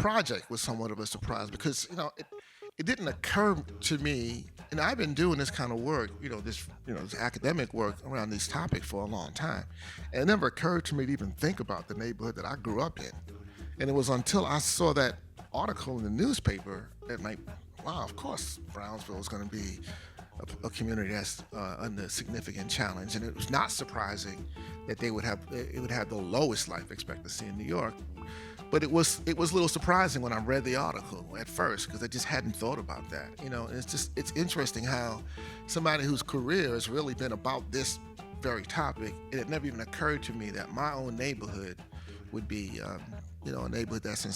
project was somewhat of a surprise because it didn't occur to me, and I've been doing this kind of work, this academic work around these topics for a long time, and it never occurred to me to even think about the neighborhood that I grew up in, and it was until I saw that article in the newspaper that like, wow, of course Brownsville is going to be a community that's under significant challenge, and it was not surprising that it would have the lowest life expectancy in New York. But it was a little surprising when I read the article at first because I just hadn't thought about that. And it's interesting how somebody whose career has really been about this very topic, and it never even occurred to me that my own neighborhood would be a neighborhood that's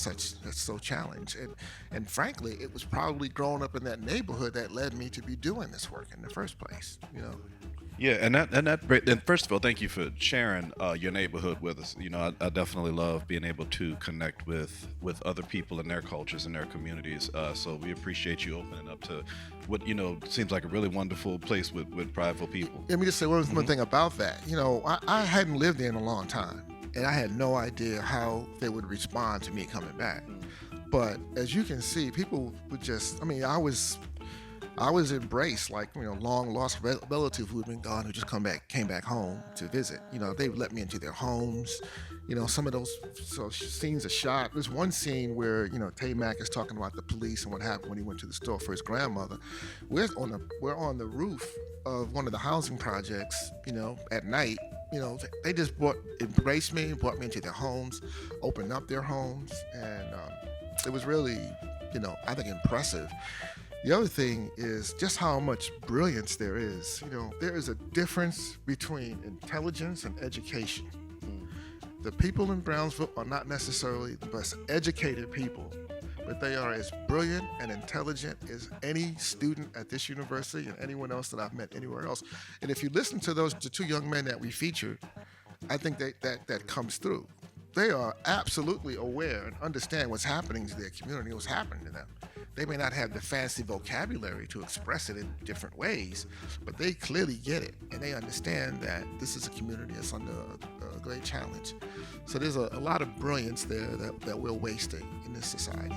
so challenged. And frankly, it was probably growing up in that neighborhood that led me to be doing this work in the first place. Yeah, and first of all, thank you for sharing your neighborhood with us. I definitely love being able to connect with other people and their cultures and their communities. So we appreciate you opening up to what seems like a really wonderful place with prideful people. Let me just say one thing about that. I hadn't lived there in a long time, and I had no idea how they would respond to me coming back. But as you can see, people would I was embraced like long lost relative who had been gone who just came back home to visit. They let me into their homes. Some of those scenes are shot. There's one scene where Tay Mack is talking about the police and what happened when he went to the store for his grandmother. We're on the roof of one of the housing projects. At night. They just embraced me, brought me into their homes, opened up their homes, and it was really I think impressive. The other thing is just how much brilliance there is. There is a difference between intelligence and education. The people in Brownsville are not necessarily the best educated people, but they are as brilliant and intelligent as any student at this university and anyone else that I've met anywhere else. And if you listen to the two young men that we featured, I think that comes through. They are absolutely aware and understand what's happening to their community, what's happening to them. They may not have the fancy vocabulary to express it in different ways, but they clearly get it, and they understand that this is a community that's under a great challenge. So there's a lot of brilliance there that we're wasting in this society.